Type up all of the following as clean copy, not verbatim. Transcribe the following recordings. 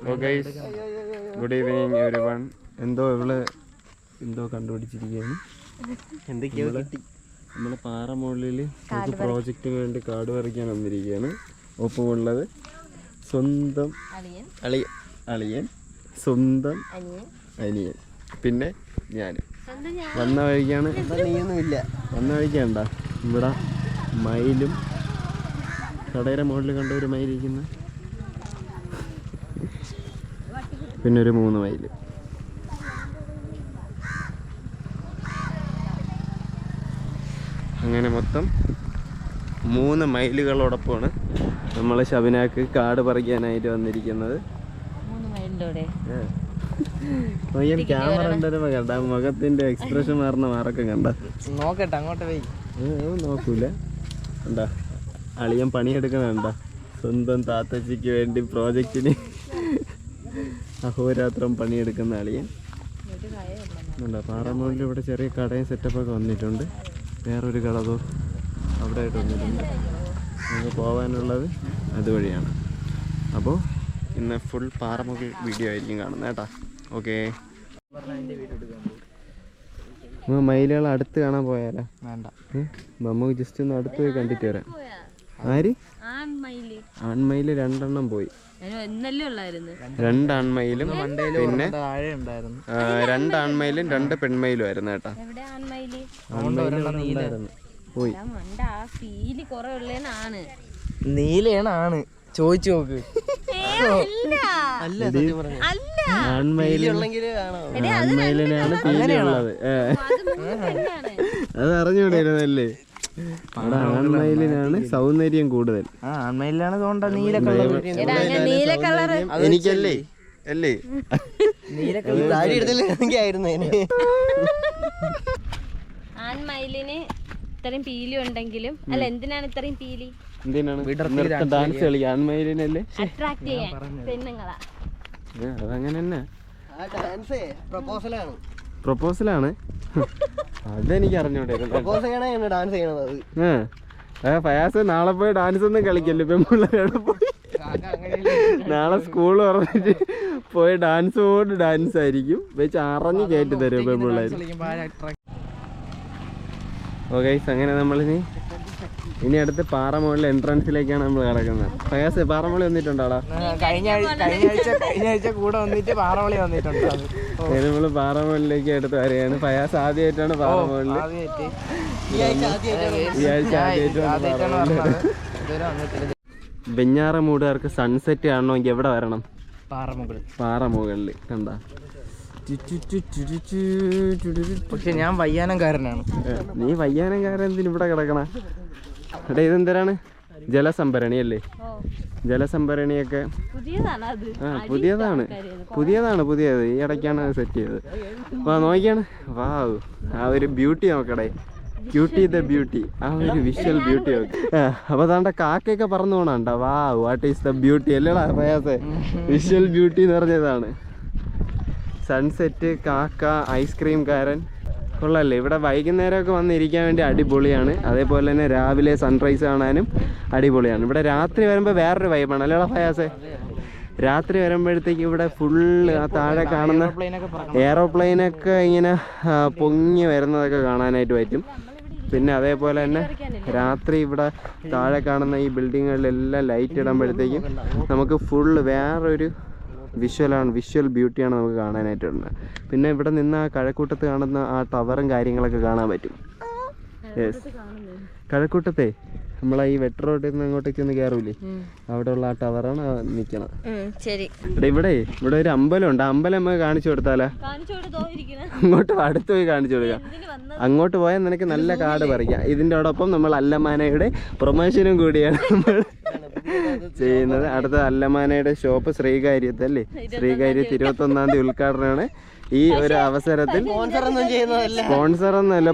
Good evening every one. എന്തോ കണ്ടുപിടിച്ചിരിക്കുകയാണ്. നമ്മൾ പാറമുകളിൽ ഒരു പ്രോജക്റ്റിന് വേണ്ടി കാട് പറിക്കാൻ വന്നിരിക്കുകയാണ്. ഒപ്പമുള്ളത് സ്വന്തം അളിയൻ, സ്വന്തം അനിയൻ, പിന്നെ ഞാൻ. വന്ന വഴിക്കാണ് ഇവിടെ മയിലും കടയുടെ മുകളിൽ കണ്ട ഒരു മയിലിരിക്കുന്ന, പിന്നെ ഒരു 3 മൈൽ. അങ്ങനെ മൊത്തം 3 മൈലുകളോടൊപ്പമാണ് നമ്മൾ ഷബിനാക്ക് കാട് പറിക്കാനായിട്ട് വന്നിരിക്കുന്നത്. ക്യാമറ ഉണ്ടോ കണ്ട, മുഖത്തിന്റെ എക്സ്പ്രഷൻ മാറുന്ന മാറൊക്കെ കണ്ട. നോക്കട്ടെ, അങ്ങോട്ട് പോയി നോക്കൂല. കണ്ട അളിയൻ പണിയെടുക്കണണ്ട, സ്വന്തം താത്തച്ചിക്ക് വേണ്ടി പ്രോജക്റ്റിന് അഹോരാത്രം പണിയെടുക്കുന്ന അളിയൻ. പാറമുകളിൽ ഇവിടെ ചെറിയ കടയും സെറ്റപ്പൊക്കെ വന്നിട്ടുണ്ട്. വേറൊരു കടതോ അവിടെ ആയിട്ട് വന്നിട്ടുണ്ട്. നമുക്ക് പോകാനുള്ളത് അതുവഴിയാണ്. അപ്പോൾ ഇന്ന് ഫുൾ പാറമുകൾ വീഡിയോ ആയിരിക്കും കാണുന്നത് കേട്ടോ. ഓക്കെ, മയിലുകൾ അടുത്ത് കാണാൻ പോയാലോ? വേണ്ട, നമുക്ക് ജസ്റ്റ് ഒന്ന് അടുത്ത് പോയി കണ്ടിട്ട് വരാം. ആര്? ആൺമയില് 2 എണ്ണം പോയി. 2 ആൺമയിലും പിന്നെ 2 ആൺമയിലും 2 പെൺമയിലും ആയിരുന്നു കേട്ടാ. പോയി. നീലയാണ് ആണ്, ചോദിച്ചു നോക്ക്. ആൺമയിലിനാണ് പീലിയുള്ളത്. അത് അറിഞ്ഞൂടായിരുന്നല്ലേ? ആൺമയിലിനാണ് സൗന്ദര്യം കൂടുതൽ. ആൺമയിലാണ് നീല കളർ. എനിക്കല്ലേ അല്ലേ? ആൺമയിലിന് ഇത്രയും പീലി ഉണ്ടെങ്കിലും അല്ല, എന്തിനാണ് ഇത്രയും പീലി? ഡാൻസ് കളിക്കാൻ ആൺമയിലിനല്ലേ അട്രാക്ട് ചെയ്യാൻ പെണ്ണുങ്ങളാ. അതങ്ങനെ തന്നെ. പ്രപ്പോസലാണ്. അതെനിക്ക് അറിഞ്ഞൂടായിരുന്നു. ഫയാസ് നാളെ പോയി ഡാൻസ് ഒന്നും കളിക്കല്ലോ പെൺപിള്ളേരോട് പോയി. നാളെ സ്കൂൾ പറഞ്ഞിട്ട് പോയി ഡാൻസ് ആയിരിക്കും വെച്ച് അറിഞ്ഞ് കയറ്റി തരും പെൺപിള്ളേർ. ഓക്കെ, അങ്ങനെ നമ്മളിനി അടുത്ത് പാറമുകളിൽ എൻട്രൻസിലേക്കാണ് നമ്മൾ കിടക്കുന്നത്. ഫയാസ് പാറമുളി വന്നിട്ടുണ്ടോടാ? കഴിഞ്ഞ ആഴ്ച കൂടെ വന്നിട്ട് പാറമുളി വന്നിട്ടുണ്ട്. നമ്മള് പാറമുകളിലേക്ക് എടുത്ത് വരികയാണ്. ഫയാസ് ആദ്യമായിട്ടാണ് പാറമുകളിൽ. ഈ ആഴ്ച വെഞ്ഞാറമൂടുകാർക്ക് സൺസെറ്റ് കാണണമെങ്കിൽ എവിടെ വരണം? പാറമുകളിൽ. കണ്ട, പക്ഷെ ഞാൻ വയ്യാനംകാരനാണ്. നീ വയ്യാനംകാരൻ എന്തിന് ഇവിടെ കിടക്കണ? എടാ, ഇതെന്തരാണ്? ജലസംഭരണി അല്ലേ? ജലസംഭരണിയൊക്കെ പുതിയതാണ്. ഈ ഇടയ്ക്കാണ് സെറ്റ് ചെയ്തത്. നോക്കിയാണ്. വാവ്, ആ ഒരു ബ്യൂട്ടി നോക്കടേ. ക്യൂട്ടി ദ ബ്യൂട്ടി, ആ ഒരു വിഷ്വൽ ബ്യൂട്ടി നോക്കി. അപ്പൊ താണ്ട കാക്കയൊക്കെ പറന്നു പോണണ്ട. വാവ്, വാട്ട് ഈസ് ദ ബ്യൂട്ടി അല്ലേടാ പ്രയാസേ? വിഷ്വൽ ബ്യൂട്ടി എന്ന് പറഞ്ഞതാണ്. സൺസെറ്റ്, കാക്ക, ഐസ്ക്രീംകാരൻ, കൊള്ളല്ലേ? ഇവിടെ വൈകുന്നേരമൊക്കെ വന്നിരിക്കാൻ വേണ്ടി അടിപൊളിയാണ്. അതേപോലെ തന്നെ രാവിലെ സൺറൈസ് കാണാനും അടിപൊളിയാണ്. ഇവിടെ രാത്രി വരുമ്പോൾ വേറൊരു വൈബാണ് അല്ലേടാ ഫയാസേ? രാത്രി വരുമ്പോഴത്തേക്ക് ഇവിടെ ഫുള്ള് ആ താഴെ കാണുന്ന എയറോപ്ലെയിനൊക്കെ ഇങ്ങനെ പൊങ്ങി വരുന്നതൊക്കെ കാണാനായിട്ട് പറ്റും. പിന്നെ അതേപോലെ തന്നെ രാത്രി ഇവിടെ താഴെ കാണുന്ന ഈ ബിൽഡിങ്ങുകളിലെല്ലാം ലൈറ്റ് ഇടുമ്പോഴത്തേക്കും നമുക്ക് ഫുള്ള് വേറൊരു വിഷ്വൽ ബ്യൂട്ടിയാണ് നമുക്ക് കാണാനായിട്ടുണ്ട്. പിന്നെ ഇവിടെ നിന്ന് ആ കഴക്കൂട്ടത്ത് കാണുന്ന ആ ടവറും കാര്യങ്ങളൊക്കെ കാണാൻ പറ്റും. യെസ്, കഴക്കൂട്ടത്തെ നമ്മളെ ഈ വെട്ട് റോഡിൽ നിന്ന് അങ്ങോട്ടേക്ക് ഒന്ന് കയറൂലേ, അവിടെ ഉള്ള ആ ടവറാണ് നിൽക്കണം. ഇവിടെ ഒരു അമ്പലമുണ്ട്. അമ്പലം നമുക്ക് കാണിച്ചു കൊടുത്താലോ? അങ്ങോട്ട് അടുത്ത് പോയി കാണിച്ചു കൊടുക്കാം. അങ്ങോട്ട് പോയാൽ നിനക്ക് നല്ല കാട് പറിക്കാം. ഇതിൻ്റെയോടൊപ്പം നമ്മൾ അല്ലമാനയുടെ പ്രൊമോഷനും കൂടിയാണ് നമ്മൾ ചെയ്യുന്നത്. അടുത്ത അല്ലമാനയുടെ ഷോപ്പ് ശ്രീകാര്യത്ത് അല്ലേ? ശ്രീകാര്യത്ത് 21-ാം തീയതി ഉദ്ഘാടനമാണ്. ഈ ഒരു അവസരത്തിൽ സ്പോൺസർ ഒന്നുമല്ല,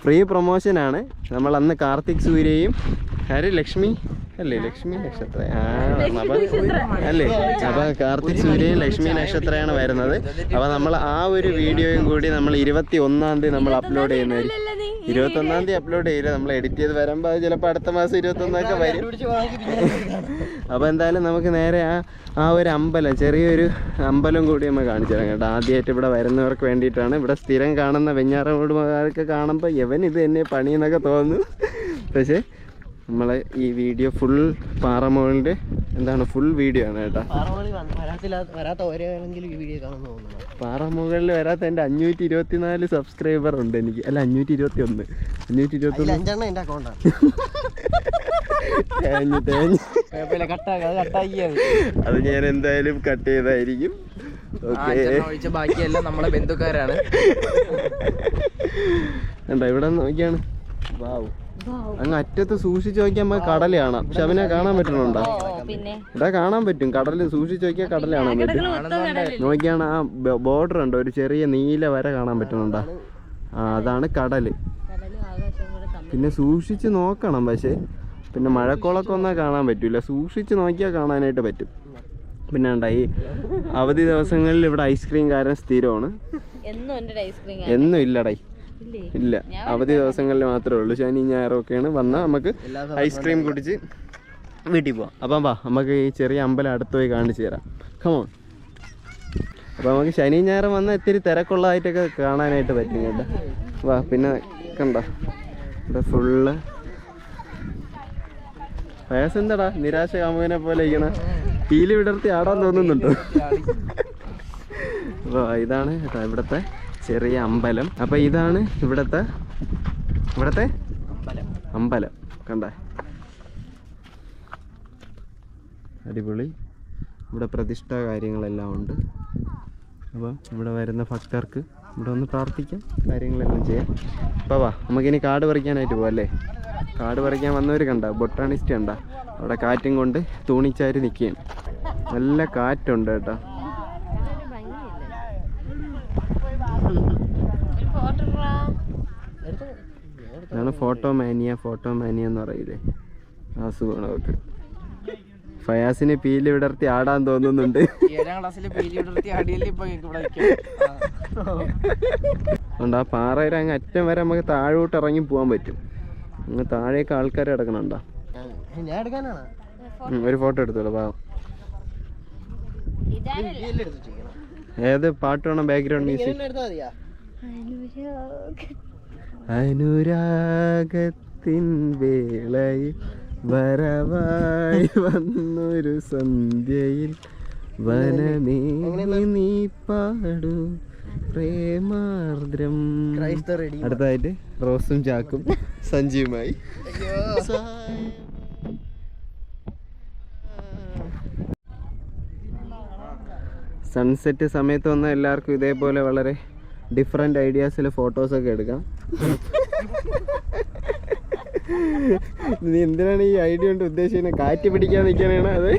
ഫ്രീ പ്രൊമോഷനാണ്. നമ്മൾ അന്ന് കാർത്തിക് സൂര്യയും ലക്ഷ്മി അല്ലേ ലക്ഷ്മി നക്ഷത്രം അല്ലേ? അപ്പൊ കാർത്തിക് സൂര്യൻ ലക്ഷ്മി നക്ഷത്രമാണ് വരുന്നത്. അപ്പൊ നമ്മൾ ആ ഒരു വീഡിയോയും കൂടി നമ്മൾ 21-ാം തീയതി നമ്മൾ അപ്ലോഡ് ചെയ്യുന്നതായിരിക്കും. 21-ാം തീയതി അപ്ലോഡ് ചെയ്യില്ല, നമ്മൾ എഡിറ്റ് ചെയ്ത് വരുമ്പോൾ അത് ചിലപ്പോൾ അടുത്ത മാസം 21-ഒക്കെ വരും. അപ്പോൾ എന്തായാലും നമുക്ക് നേരെ ആ ഒരു അമ്പലം, ചെറിയൊരു അമ്പലം കൂടി നമ്മൾ കാണിച്ചു തരാം കേട്ടോ. ആദ്യമായിട്ട് ഇവിടെ വരുന്നവർക്ക് വേണ്ടിയിട്ടാണ്. ഇവിടെ സ്ഥിരം കാണുന്ന വെഞ്ഞാറമൂടുകാർക്ക് കാണുമ്പോൾ ഇവൻ ഇത് തന്നെ പണിയെന്നൊക്കെ തോന്നുന്നു. പക്ഷേ നമ്മൾ ഈ വീഡിയോ ഫുൾ പാറമോളിൻ്റെ ഫുൾ വീഡിയോ ആണ് കേട്ടോ. പാറമുകളിൽ വരാത്ത എൻ്റെ 524 സബ്സ്ക്രൈബർ ഉണ്ട് എനിക്ക്. അല്ല 521 അത് ഞാൻ എന്തായാലും കട്ട് ചെയ്തായിരിക്കും. ബാക്കിയെല്ലാം നമ്മളെ ബന്ധുക്കാരാണ്. കണ്ടോ ഇവിടെ നോക്കിയാണ്. വാവ്, അങ്ങ് അറ്റത്ത് സൂക്ഷിച്ച് നോക്കിയാൽ നമുക്ക് കടൽ കാണാം. പക്ഷെ അവനെ കാണാൻ പറ്റണുണ്ടോ? ഇവിടെ കാണാൻ പറ്റും. കടല് സൂക്ഷിച്ച് നോക്കിയാൽ കടൽ കാണാൻ പറ്റും. നോക്കിയാണ് ആ ബോർഡർ ഉണ്ടോ, ഒരു ചെറിയ നീല വര കാണാൻ പറ്റുന്നുണ്ടോ? അതാണ് കടല്. പിന്നെ സൂക്ഷിച്ച് നോക്കണം. പക്ഷേ പിന്നെ മഴക്കോളൊക്കെ ഒന്നും കാണാൻ പറ്റൂല. സൂക്ഷിച്ച് നോക്കിയാൽ കാണാനായിട്ട് പറ്റും. പിന്നെ ഈ അവധി ദിവസങ്ങളിൽ ഇവിടെ ഐസ്ക്രീം കാരൻ സ്ഥിരമാണ്. എന്നും ഇല്ലടേ, ഇല്ല. അവധി ദിവസങ്ങളിൽ മാത്രമേ ഉള്ളൂ. ശനി ഞായറും ഒക്കെയാണ് വന്നാൽ നമുക്ക് ഐസ്ക്രീം കുടിച്ച് വീട്ടിൽ പോവാം. അപ്പം വാ, നമുക്ക് ഈ ചെറിയ അമ്പലം അടുത്ത് പോയി കാണിച്ചു തരാം. കമോൺ. അപ്പോൾ നമുക്ക് ശനി ഞായറും വന്നാൽ ഇത്തിരി തിരക്കുള്ളതായിട്ടൊക്കെ കാണാനായിട്ട് പറ്റും കേട്ടോ. വാ. പിന്നെ കണ്ടോ ഇവിടെ ഫുള്ള് വയസ്സെന്താടാ നിരാശ കാമുകനെ പോലെ ഇരിക്കണ, പീലി വിടർത്തി ആടാൻ തോന്നുന്നുണ്ടോ? അപ്പോൾ ഇതാണ് കേട്ടോ ഇവിടുത്തെ ചെറിയ അമ്പലം. അപ്പോൾ ഇതാണ് ഇവിടുത്തെ അമ്പലം. കണ്ടേ, അടിപൊളി. ഇവിടെ പ്രതിഷ്ഠ കാര്യങ്ങളെല്ലാം ഉണ്ട്. അപ്പം ഇവിടെ വരുന്ന ഭക്തർക്ക് ഇവിടെ ഒന്ന് പ്രാർത്ഥിക്കാം, കാര്യങ്ങളെല്ലാം ചെയ്യാം. അപ്പോൾ വാ, നമുക്കിനി കാട് പറിക്കാനായിട്ട് പോകാം അല്ലേ? കാട് പറിക്കാൻ വന്നവർ കണ്ട, ബൊട്ടാണിസ്റ്റ് കണ്ട, അവിടെ കാറ്റും കൊണ്ട് തൂണിച്ചാരി നിൽക്കുകയാണ്. നല്ല കാറ്റുണ്ട് കേട്ടോ. ഇതാണ് ഫോട്ടോ മാനിയ എന്ന് പറയില്ലേ, ആ അസുഖമാണ് അവർക്ക്. ഫയാസിന് പീലി വിടർത്തി ആടാൻ തോന്നുന്നുണ്ട്. 7ാം ക്ലാസ്സിൽ പീലി വിടർത്തി ആടിയല്ലേ ഇപ്പൊ അതുകൊണ്ട് ആ പാറയുടെ അങ്ങ് അറ്റം വരെ നമുക്ക് താഴോട്ട് ഇറങ്ങി പോകാൻ പറ്റും. അങ്ങ് താഴേക്ക് ആൾക്കാർ കിടക്കണുണ്ടോ? ഒരു ഫോട്ടോ എടുത്തോളൂ. പാവം. ഏത് പാട്ട് വേണം? Background music. അനുരാഗത്തിൻ വേളയിൽ വരവായി വന്നൊരു സന്ധ്യയിൽ വനമേ നീ പാടൂ പ്രേമാർദ്രം. അടുത്തതായിട്ട് റോസും ചാക്കും സഞ്ജീവുമായി. സൺസെറ്റ് സമയത്ത് വന്നാൽ എല്ലാവർക്കും ഇതേപോലെ വളരെ ഡിഫറെൻ്റ് ഐഡിയാസിൽ ഫോട്ടോസൊക്കെ എടുക്കാം. നീ എന്തിനാണ് ഈ ഐഡിയ കൊണ്ട് ഉദ്ദേശിക്കുന്നത്? കാറ്റ് പിടിക്കാൻ നിൽക്കാനാണ് അത്?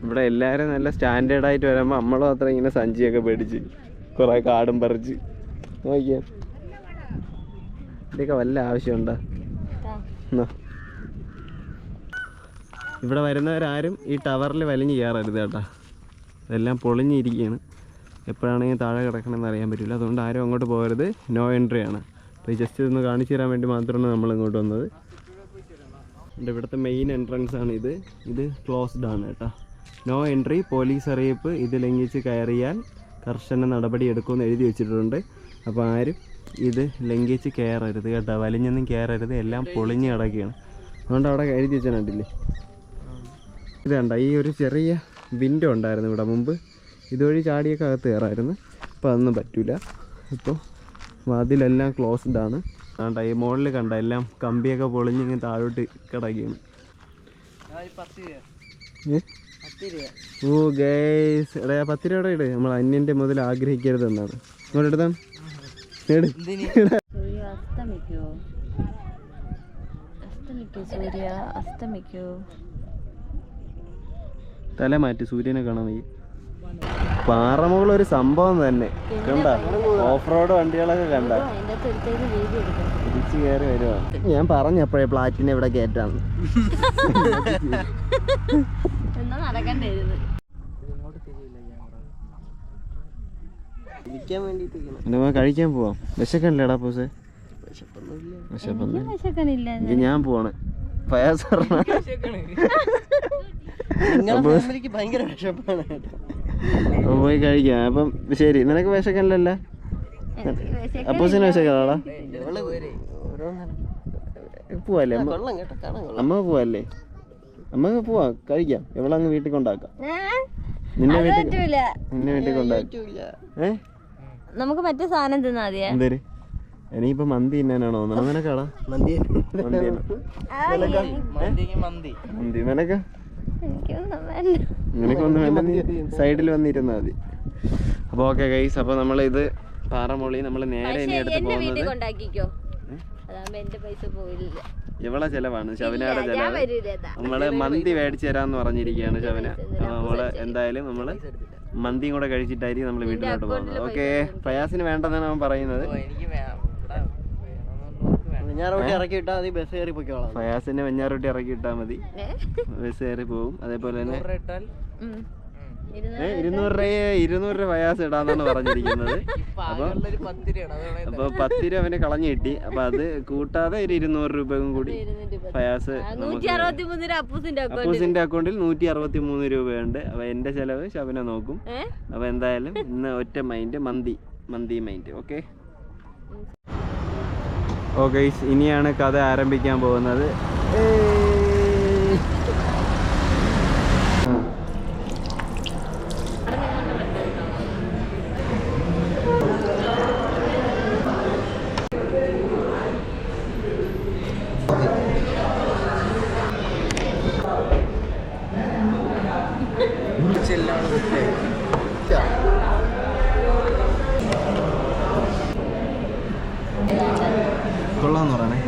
ഇവിടെ എല്ലാവരും നല്ല സ്റ്റാൻഡേർഡായിട്ട് വരുമ്പോൾ നമ്മളും അത്ര ഇങ്ങനെ സഞ്ചിയൊക്കെ പേടിച്ച് കുറേ കാടും പറിച്ച് നോക്കിയാ. ഇതൊക്കെ വല്ല ആവശ്യമുണ്ടോ? ഇവിടെ വരുന്നവരാരും ഈ ടവറിൽ വലിഞ്ഞ് കയറരുത് കേട്ടോ. ഇതെല്ലാം പൊളിഞ്ഞിരിക്കുകയാണ്. എപ്പോഴാണെങ്കിൽ താഴെ കിടക്കണമെന്ന് അറിയാൻ പറ്റില്ല. അതുകൊണ്ട് ആരും അങ്ങോട്ട് പോകരുത്. നോ എൻട്രി ആണ്. അപ്പോൾ ജസ്റ്റ് ഇതൊന്ന് കാണിച്ചു തരാൻ വേണ്ടി മാത്രമാണ് നമ്മൾ ഇങ്ങോട്ട് വന്നത്. ഇവിടുത്തെ മെയിൻ എൻട്രൻസ് ആണ് ഇത്. ഇത് ക്ലോസ്ഡ് ആണ് കേട്ടോ. നോ എൻട്രി, പോലീസ് അറിയിപ്പ്, ഇത് ലംഘിച്ച് കയറിയാൽ കർശന നടപടി എടുക്കുമെന്ന് എഴുതി വെച്ചിട്ടുണ്ട്. അപ്പോൾ ആരും ഇത് ലംഘിച്ച് കയറരുത് കേട്ടോ. വലിഞ്ഞൊന്നും കയറരുത്. എല്ലാം പൊളിഞ്ഞ് കിടക്കുകയാണ്. അതുകൊണ്ട് അവിടെ എഴുതി വെച്ചാൽ കണ്ടില്ലേ? ഇത് കണ്ട, ഈ ഒരു ചെറിയ വിൻഡോ ഉണ്ടായിരുന്നു ഇവിടെ മുമ്പ്. ഇതുവഴി ചാടിയൊക്കെ അകത്ത് കയറായിരുന്നു. അപ്പോൾ അതൊന്നും പറ്റില്ല. ഇപ്പോൾ വാതിലെല്ലാം ക്ലോസ്ഡ് ആണ്. കണ്ട ഈ മുകളിൽ കണ്ട എല്ലാം കമ്പിയൊക്കെ പൊളിഞ്ഞ് ഇങ്ങനെ താഴോട്ട് കിടക്കുകയാണ്. ഓ ഗൈസ്, എടാ 10 രൂപയുടെ ഇട്. നമ്മൾ അന്യൻ്റെ മുതൽ ആഗ്രഹിക്കരുത് എന്നാണ്. ഇങ്ങോട്ട് എടുത്താണ് തല മാറ്റി, സൂര്യനെ കാണാൻ വയ്യ. പാറമുകൾ ഒരു സംഭവം തന്നെ കണ്ട. ഓഫ് റോഡ് വണ്ടികളൊക്കെ കണ്ട തിരിച്ചു കയറി വരുവാ. ഞാൻ പറഞ്ഞപ്പോഴേ പ്ലാറ്റിനെ ഇവിടെ കയറ്റാന്ന്. കഴിക്കാൻ പോവാം. വിശക്കണില്ലേടാ പൂസേ? വിശപ്പൊന്നും ഞാൻ പോവാണ്. ഫയാസ് ഭയങ്കര വിശപ്പാണ്. പോയി കഴിക്കാം. അപ്പം ശരി, നിനക്ക് വിശക്കണില്ലല്ലോ? അപ്പൂസിന് വിശക്കടാ? പോവല്ലേ അമ്മ? പോവല്ലേ അമ്മ? പോവാ, കഴിക്കാം. എവളങ്ങ് വീട്ടിൽ കൊണ്ടാക്കാം. നിന്നെ വീട്ടിൽ കൊണ്ടാക്കാം. നമുക്ക് മറ്റേ സാധനം തിന്നാ മതിയാ. എന്തേര്? ഇനിയിപ്പോ മന്തി തിന്നാനാണോ? നിനക്കാടാ മന്തി? നിനക്ക് നിനക്കൊന്നും വേണ്ട, നീ സൈഡിൽ വന്നിരുന്നാ മതി. അപ്പൊ ഓക്കെ ഗൈസ്, അപ്പൊ നമ്മളിത് പാറമൊളി നമ്മള് നേരെ ഇനി എടുത്ത് പോകുന്നത് ഇവളെ ചെലവാണ്, ശവനയുടെ ചെലവ്. നമ്മള് മന്തി മേടിച്ചു തരാന്ന് പറഞ്ഞിരിക്കുകയാണ് ശവന. നമ്മള് എന്തായാലും നമ്മള് മന്തിയും കൂടെ കഴിച്ചിട്ടായിരിക്കും നമ്മൾ വീട്ടിലോട്ട് പോകുന്നത്. ഓക്കെ, ഫയാസിന് വേണ്ടെന്നാണ് അവൻ പറയുന്നത്. ഫയാസിന്റെ വെഞ്ഞാറൊട്ടി ഇറക്കി ഇട്ടാ മതി, ബസ് കയറി പോകും. അതേപോലെ തന്നെ 200 രൂപ ഫയാസ് ഇടാന്നാണ് പറഞ്ഞിരിക്കുന്നത്. അപ്പൊ 10 രൂപ അവന് കളഞ്ഞു കിട്ടി. അപ്പൊ അത് കൂട്ടാതെ ഒരു 200 രൂപയും കൂടി ഫയാസ് അപ്പൂസിന്റെ അക്കൗണ്ടിൽ 163 രൂപയുണ്ട്. അപ്പൊ എന്റെ ചെലവ് ശബന നോക്കും. അപ്പൊ എന്തായാലും ഇന്ന് ഒറ്റ മൈൻഡ്, മന്തി മൈൻഡ്. ഓക്കെ ഓക്കെ, ഇനിയാണ് കഥ ആരംഭിക്കാൻ പോകുന്നത്. കൊള്ളാന്ന് പറയണേ.